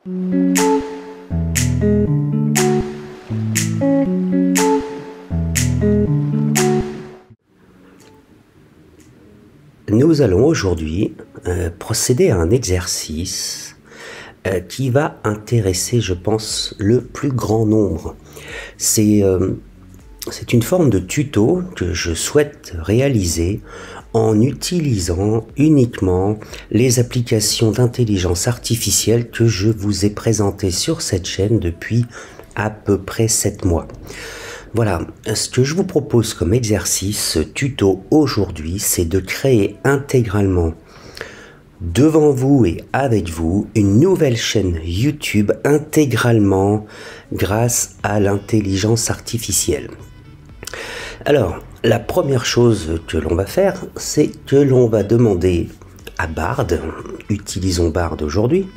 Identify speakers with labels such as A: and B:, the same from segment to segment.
A: Nous allons aujourd'hui procéder à un exercice qui va intéresser, je pense, le plus grand nombre. C'est une forme de tuto que je souhaite réaliser en utilisant uniquement les applications d'intelligence artificielle que je vous ai présentées sur cette chaîne depuis à peu près 7 mois. Voilà, ce que je vous propose comme exercice tuto aujourd'hui, c'est de créer intégralement devant vous et avec vous une nouvelle chaîne YouTube intégralement grâce à l'intelligence artificielle. Alors, la première chose que l'on va faire, c'est que l'on va demander à Bard, utilisons Bard aujourd'hui,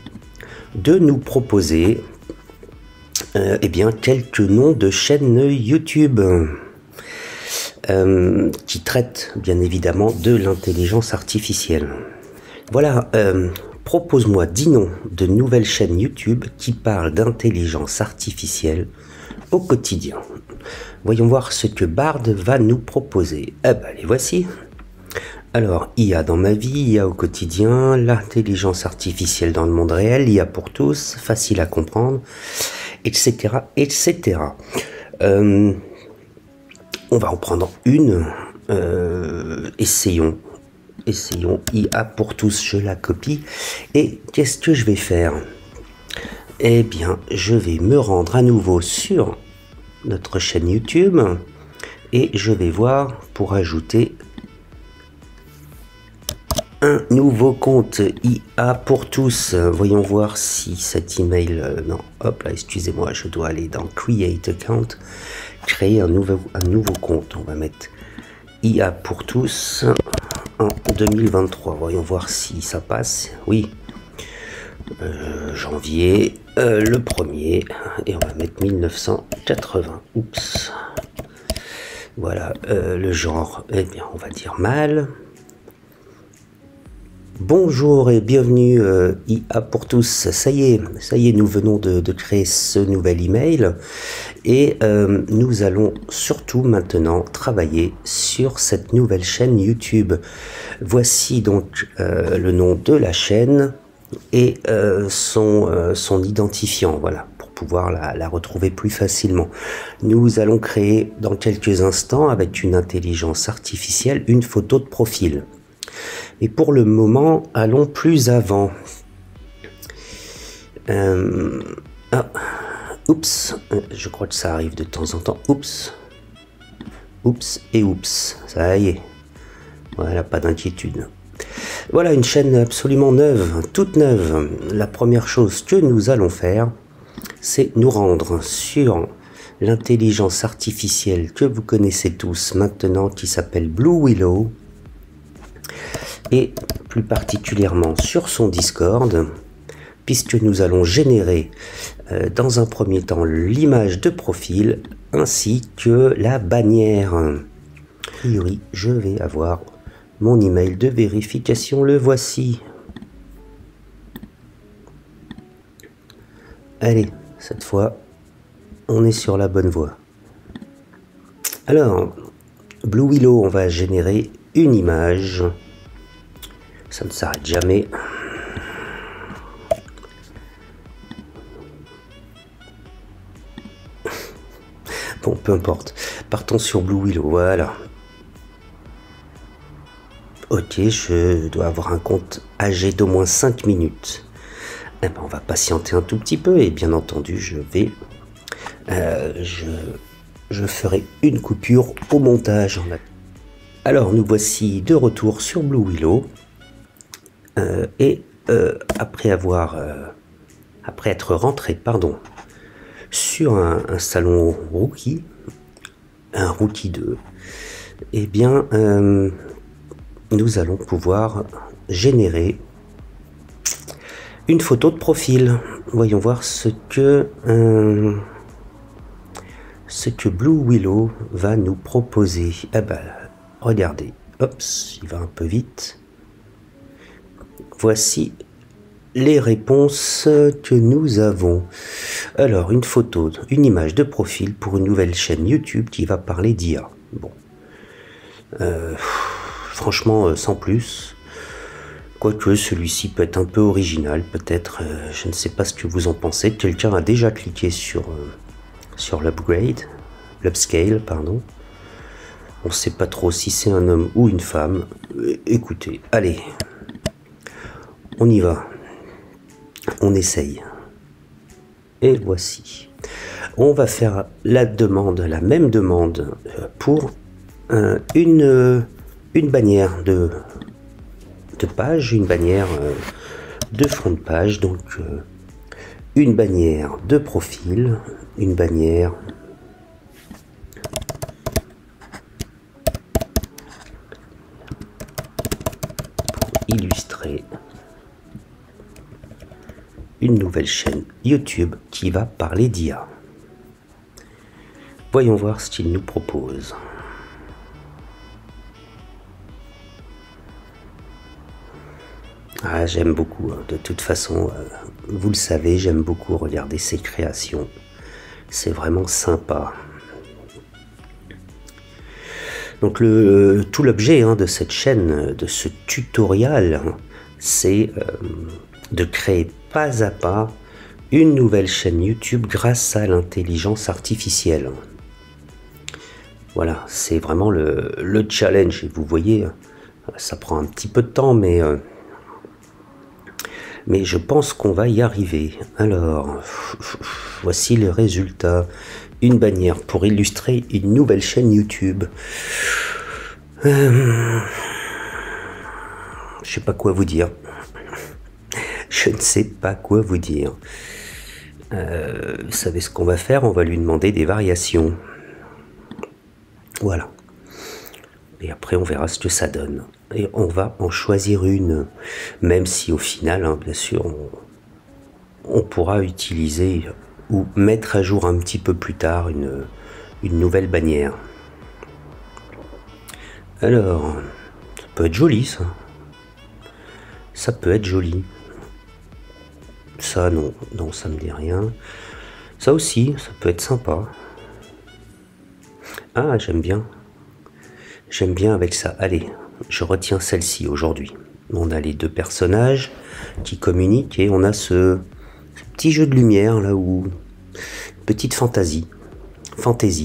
A: de nous proposer eh bien, quelques noms de chaînes YouTube qui traitent bien évidemment de l'intelligence artificielle. Voilà, propose-moi 10 noms de nouvelles chaînes YouTube qui parlent d'intelligence artificielle au quotidien. Voyons voir ce que Bard va nous proposer. Eh ben, les voici. Alors, IA dans ma vie, IA au quotidien, l'intelligence artificielle dans le monde réel, IA pour tous, facile à comprendre, etc., etc. On va en prendre une. Essayons IA pour tous, je la copie. Et qu'est-ce que je vais faire? Eh bien, je vais me rendre à nouveau sur notre chaîne YouTube et je vais voir pour ajouter un nouveau compte IA pour tous. Voyons voir si cet email... non, hop là, excusez-moi, je dois aller dans Create Account, créer un nouveau compte. On va mettre IA pour tous en 2023. Voyons voir si ça passe. Oui, janvier, le 1er, et on va mettre 1980. Oups. Voilà, le genre, eh bien, on va dire mâle. Bonjour et bienvenue IA pour tous. Ça y est, nous venons de créer ce nouvel email et nous allons surtout maintenant travailler sur cette nouvelle chaîne YouTube. Voici donc le nom de la chaîne et son identifiant, voilà, pour pouvoir la retrouver plus facilement. Nous allons créer dans quelques instants avec une intelligence artificielle une photo de profil. Et pour le moment, allons plus avant. Oups, je crois que ça arrive de temps en temps. Oups, oups et oups, ça y est. Voilà, pas d'inquiétude. Voilà une chaîne absolument neuve, toute neuve. La première chose que nous allons faire, c'est nous rendre sur l'intelligence artificielle que vous connaissez tous maintenant, qui s'appelle Blue Willow. Et plus particulièrement sur son Discord, puisque nous allons générer dans un premier temps l'image de profil ainsi que la bannière. A priori, je vais avoir mon email de vérification, le voici. Allez, cette fois, on est sur la bonne voie. Alors, Blue Willow, on va générer une image. Ça ne s'arrête jamais. Bon, peu importe. Partons sur Blue Willow, voilà. Ok, je dois avoir un compte âgé d'au moins 5 minutes. Eh ben, on va patienter un tout petit peu et bien entendu, je ferai une coupure au montage. Alors, nous voici de retour sur Blue Willow. Après être rentré, sur un salon rookie, un rookie 2, eh bien, nous allons pouvoir générer une photo de profil. Voyons voir ce que Blue Willow va nous proposer. Ah ben, regardez, hop, il va un peu vite. Voici les réponses que nous avons. Alors, une photo, une image de profil pour une nouvelle chaîne YouTube qui va parler d'IA. Bon. Franchement, sans plus. Quoique celui-ci peut être un peu original, peut-être. Je ne sais pas ce que vous en pensez. Quelqu'un a déjà cliqué sur l'upscale, pardon. On ne sait pas trop si c'est un homme ou une femme. Écoutez, allez. On y va. On essaye. Et voici. On va faire la même demande pour une bannière de page, une bannière de fond de page, donc une bannière de profil, une bannière pour illustrer une nouvelle chaîne YouTube qui va parler d'IA. Voyons voir ce qu'il nous propose. Ah, j'aime beaucoup, de toute façon, vous le savez, j'aime beaucoup regarder ces créations. C'est vraiment sympa. Donc tout l'objet de cette chaîne, de ce tutoriel, c'est de créer pas à pas une nouvelle chaîne YouTube grâce à l'intelligence artificielle. Voilà, c'est vraiment le challenge. Et vous voyez, ça prend un petit peu de temps, mais je pense qu'on va y arriver. Alors, voici le résultat. Une bannière pour illustrer une nouvelle chaîne YouTube. Je sais pas quoi vous dire. Je ne sais pas quoi vous dire. Vous savez ce qu'on va faire? On va lui demander des variations. Voilà. Et après, on verra ce que ça donne. Et on va en choisir une. Même si au final, bien sûr, on pourra utiliser ou mettre à jour un petit peu plus tard une nouvelle bannière. Alors, ça peut être joli, ça. Ça peut être joli. Ça, non, ça me dit rien. Ça aussi, ça peut être sympa. Ah, j'aime bien. J'aime bien avec ça. Allez, je retiens celle-ci aujourd'hui. On a les deux personnages qui communiquent et on a ce petit jeu de lumière là où... Petite fantaisie,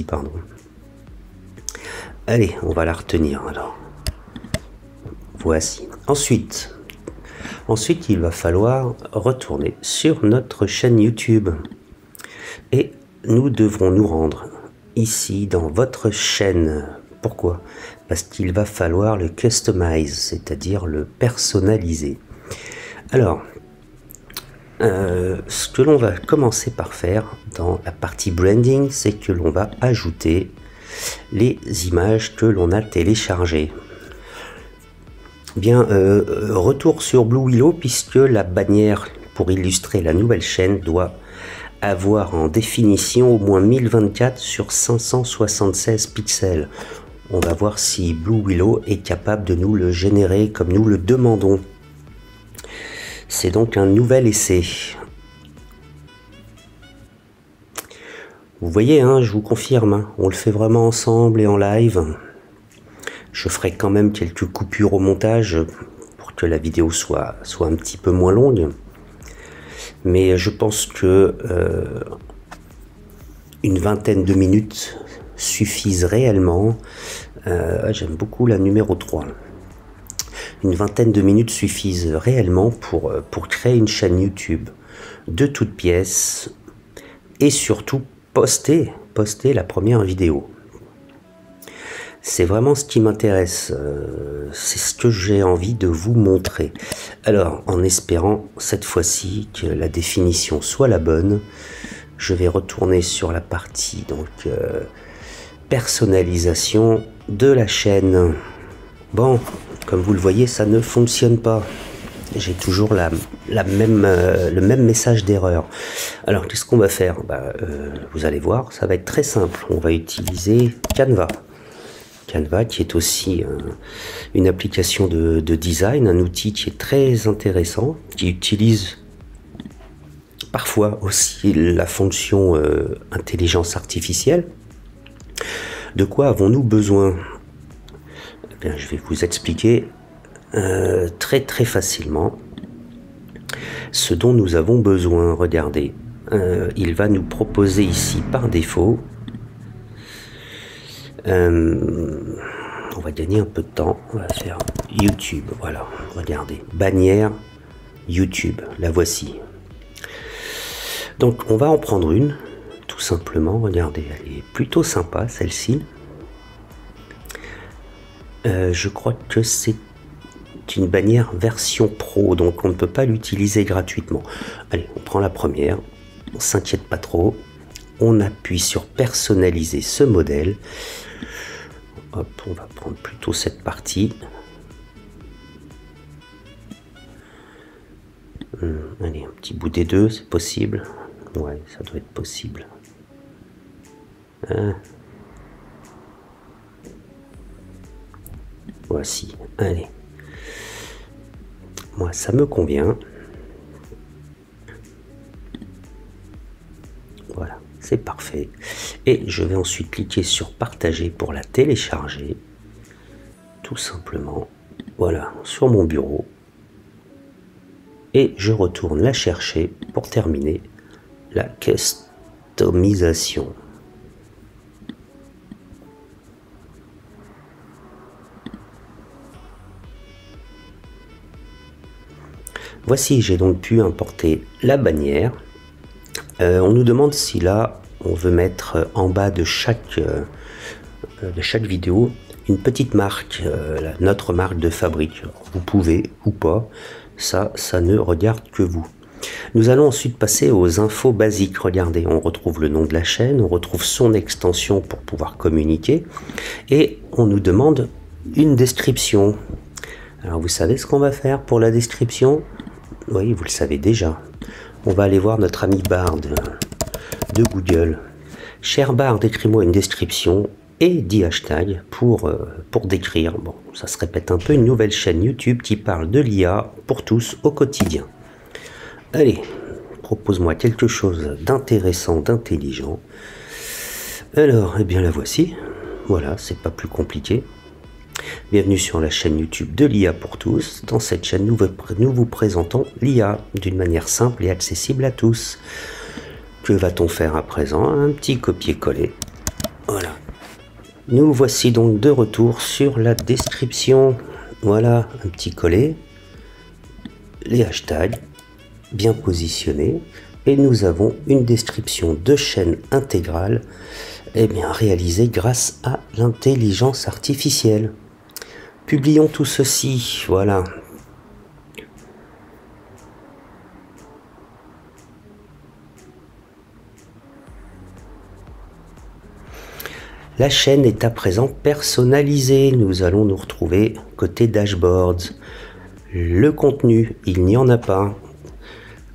A: pardon. Allez, on va la retenir alors. Voici. Ensuite, il va falloir retourner sur notre chaîne YouTube. Et nous devrons nous rendre ici dans votre chaîne. Pourquoi? Parce qu'il va falloir le customize, c'est-à-dire le personnaliser. Alors, ce que l'on va commencer par faire dans la partie branding, c'est que l'on va ajouter les images que l'on a téléchargées. Bien, retour sur Blue Willow, puisque la bannière pour illustrer la nouvelle chaîne doit avoir en définition au moins 1024 sur 576 pixels. On va voir si Blue Willow est capable de nous le générer comme nous le demandons. C'est donc un nouvel essai. Vous voyez, je vous confirme, on le fait vraiment ensemble et en live. Je ferai quand même quelques coupures au montage pour que la vidéo soit un petit peu moins longue. Mais je pense que une vingtaine de minutes suffisent réellement. J'aime beaucoup la numéro 3. Une vingtaine de minutes suffisent réellement pour créer une chaîne YouTube de toutes pièces et surtout poster la première vidéo. C'est vraiment ce qui m'intéresse, c'est ce que j'ai envie de vous montrer. Alors, en espérant cette fois-ci que la définition soit la bonne, je vais retourner sur la partie donc personnalisation de la chaîne. Bon, comme vous le voyez, ça ne fonctionne pas. J'ai toujours le même message d'erreur. Alors, qu'est-ce qu'on va faire? Vous allez voir, ça va être très simple. On va utiliser Canva. Canva, qui est aussi une application de design, un outil qui est très intéressant, qui utilise parfois aussi la fonction intelligence artificielle. De quoi avons-nous besoin? Eh bien, je vais vous expliquer très facilement ce dont nous avons besoin. Regardez, il va nous proposer ici par défaut, on va gagner un peu de temps, on va faire YouTube, voilà, regardez, bannière YouTube, la voici. Donc on va en prendre une, tout simplement, regardez, elle est plutôt sympa celle-ci. Je crois que c'est une bannière version pro, donc on ne peut pas l'utiliser gratuitement. Allez, on prend la première, on s'inquiète pas trop, on appuie sur personnaliser ce modèle. Hop, on va prendre plutôt cette partie. Allez, un petit bout des deux, c'est possible. Ouais, ça doit être possible. Voici, allez. Moi, ça me convient. Voilà, c'est parfait. Et je vais ensuite cliquer sur partager pour la télécharger. Tout simplement. Voilà, sur mon bureau. Et je retourne la chercher pour terminer la customisation. Voici, j'ai donc pu importer la bannière. On nous demande si là, on veut mettre en bas de chaque vidéo une petite marque, notre marque de fabrique. Vous pouvez ou pas, ça ne regarde que vous. Nous allons ensuite passer aux infos basiques. Regardez, on retrouve le nom de la chaîne, on retrouve son extension pour pouvoir communiquer et on nous demande une description. Alors vous savez ce qu'on va faire pour la description? Oui, vous le savez déjà. On va aller voir notre ami Bard de Google. Cher Bard, écris-moi une description et 10 hashtags pour décrire. Bon, ça se répète un peu, une nouvelle chaîne YouTube qui parle de l'IA pour tous au quotidien. Allez, propose-moi quelque chose d'intéressant, d'intelligent. Alors, eh bien la voici. Voilà, c'est pas plus compliqué. Bienvenue sur la chaîne YouTube de l'IA pour tous. Dans cette chaîne, nous vous présentons l'IA d'une manière simple et accessible à tous. Que va-t-on faire à présent? Un petit copier-coller. Voilà. Nous voici donc de retour sur la description. Voilà, un petit coller. Les hashtags bien positionnés. Et nous avons une description de chaîne intégrale réalisée grâce à l'intelligence artificielle. Publions tout ceci, voilà. La chaîne est à présent personnalisée. Nous allons nous retrouver côté dashboard. Le contenu, il n'y en a pas.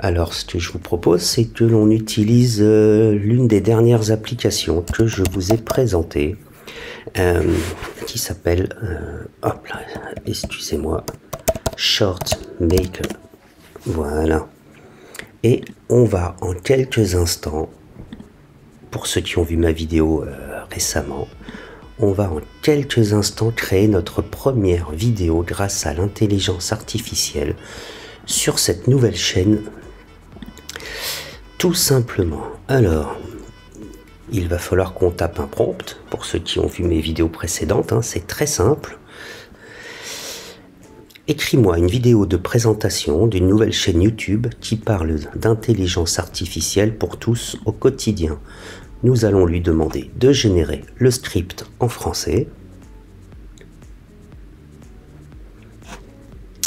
A: Alors, ce que je vous propose, c'est que l'on utilise l'une des dernières applications que je vous ai présentées. Qui s'appelle hop là, excusez-moi, ShortMaker. Voilà, et on va en quelques instants, pour ceux qui ont vu ma vidéo récemment, on va en quelques instants créer notre première vidéo grâce à l'intelligence artificielle sur cette nouvelle chaîne, tout simplement. Alors, il va falloir qu'on tape un prompt, pour ceux qui ont vu mes vidéos précédentes, hein, c'est très simple. Écris-moi une vidéo de présentation d'une nouvelle chaîne YouTube qui parle d'intelligence artificielle pour tous au quotidien. Nous allons lui demander de générer le script en français.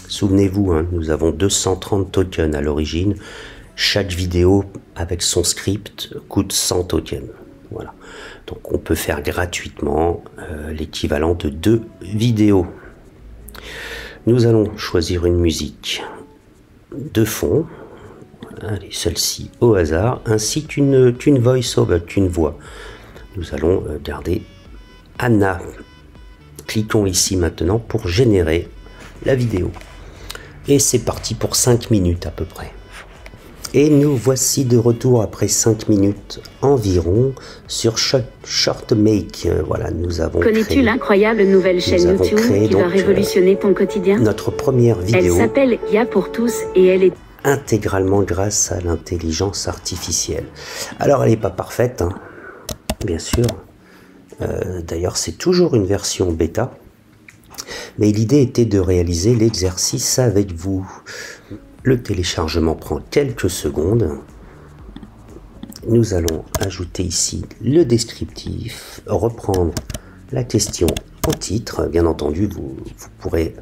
A: Souvenez-vous, hein, nous avons 230 tokens à l'origine. Chaque vidéo avec son script coûte 100 tokens. Voilà. Donc on peut faire gratuitement l'équivalent de 2 vidéos. Nous allons choisir une musique de fond. Allez, celle-ci au hasard, ainsi qu'une voice-over, qu'une voix. Nous allons garder Anna. Cliquons ici maintenant pour générer la vidéo. Et c'est parti pour 5 minutes à peu près. Et nous voici de retour après 5 minutes environ sur ShortMake. Voilà, nous avons
B: Connais-tu l'incroyable nouvelle chaîne YouTube qui va révolutionner ton quotidien?
A: Notre première vidéo.
B: Elle s'appelle IA pour tous et elle est
A: intégralement grâce à l'intelligence artificielle. Alors elle n'est pas parfaite, hein, bien sûr. D'ailleurs c'est toujours une version bêta. Mais l'idée était de réaliser l'exercice avec vous. Le téléchargement prend quelques secondes. Nous allons ajouter ici le descriptif, reprendre la question en titre. Bien entendu, vous pourrez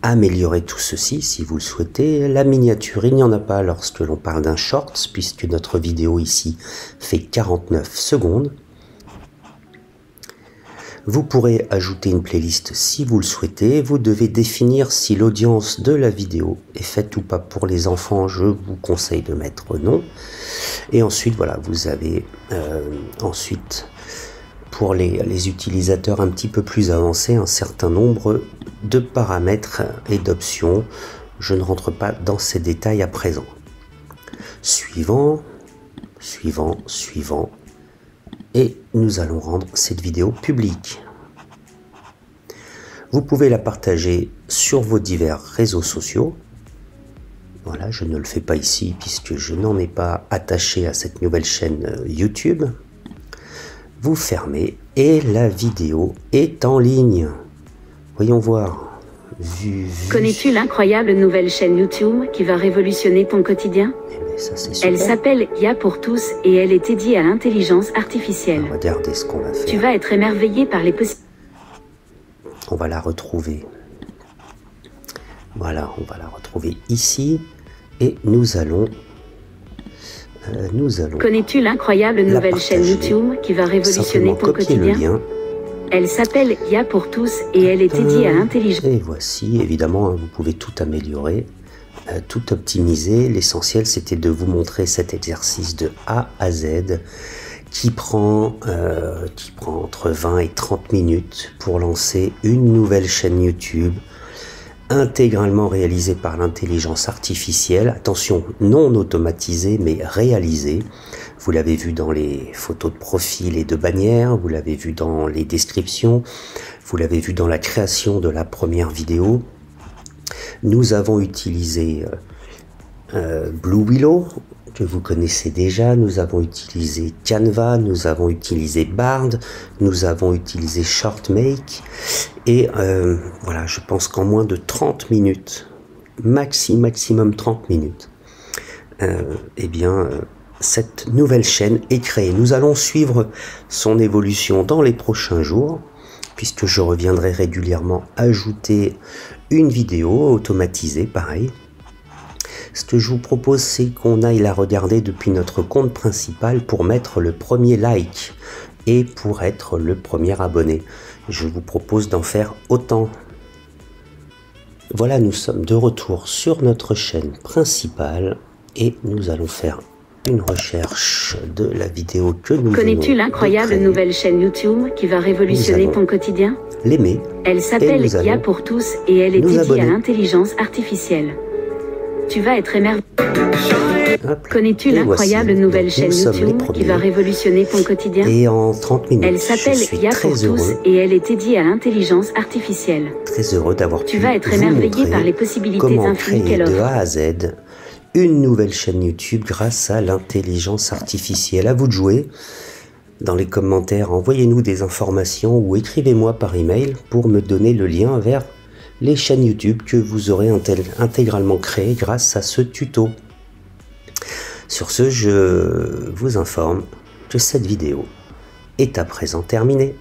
A: améliorer tout ceci si vous le souhaitez. La miniature, il n'y en a pas lorsque l'on parle d'un short, puisque notre vidéo ici fait 49 secondes. Vous pourrez ajouter une playlist si vous le souhaitez. Vous devez définir si l'audience de la vidéo est faite ou pas pour les enfants. Je vous conseille de mettre non. Et ensuite, voilà, vous avez ensuite, pour les utilisateurs un petit peu plus avancés, un certain nombre de paramètres et d'options. Je ne rentre pas dans ces détails à présent. Suivant, suivant, suivant. Et nous allons rendre cette vidéo publique. Vous pouvez la partager sur vos divers réseaux sociaux. Voilà, je ne le fais pas ici puisque je n'en ai pas attaché à cette nouvelle chaîne YouTube. Vous fermez et la vidéo est en ligne. Voyons voir.
B: Connais-tu l'incroyable nouvelle chaîne YouTube qui va révolutionner ton quotidien?
A: Ça,
B: elle s'appelle IA pour tous et elle est dédiée à l'intelligence artificielle.
A: Regardez ce qu'on va faire.
B: Tu vas être émerveillé par les possibilités.
A: On va la retrouver. Voilà, on va la retrouver ici et nous allons.
B: Connais-tu l'incroyable nouvelle chaîne YouTube qui va révolutionner ton quotidien? Elle s'appelle IA pour tous et elle est dédiée à l'intelligence.
A: Et voici, évidemment, vous pouvez tout améliorer. Tout optimiser. L'essentiel, c'était de vous montrer cet exercice de A à Z qui prend entre 20 et 30 minutes pour lancer une nouvelle chaîne YouTube intégralement réalisée par l'intelligence artificielle. Attention, non automatisée, mais réalisée. Vous l'avez vu dans les photos de profil et de bannière, vous l'avez vu dans les descriptions, vous l'avez vu dans la création de la première vidéo. Nous avons utilisé Blue Willow, que vous connaissez déjà. Nous avons utilisé Canva, nous avons utilisé Bard, nous avons utilisé ShortMake. Et voilà, je pense qu'en moins de 30 minutes, maximum 30 minutes, eh bien, cette nouvelle chaîne est créée. Nous allons suivre son évolution dans les prochains jours, puisque je reviendrai régulièrement ajouter une vidéo automatisée, pareil. Ce que je vous propose, c'est qu'on aille la regarder depuis notre compte principal pour mettre le premier like et pour être le premier abonné. Je vous propose d'en faire autant. Voilà, nous sommes de retour sur notre chaîne principale et nous allons faire une recherche de la vidéo que nous venons de créer.
B: Connais-tu l'incroyable nouvelle chaîne YouTube qui va révolutionner ton quotidien?
A: L'aimer.
B: Elle s'appelle IA pour tous et elle est dédiée à l'intelligence artificielle. Tu vas être émerveillé. Connais-tu l'incroyable nouvelle chaîne YouTube qui va révolutionner ton quotidien?
A: Et en 30 minutes,
B: elle s'appelle IA pour tous et elle est dédiée à l'intelligence artificielle.
A: Très heureux d'avoir pu
B: tu vas être émerveillé par les possibilités infinies qu'elle offre.
A: De A à Z une nouvelle chaîne YouTube grâce à l'intelligence artificielle. À vous de jouer. Dans les commentaires, envoyez-nous des informations ou écrivez-moi par email pour me donner le lien vers les chaînes YouTube que vous aurez intégralement créées grâce à ce tuto. Sur ce, je vous informe que cette vidéo est à présent terminée.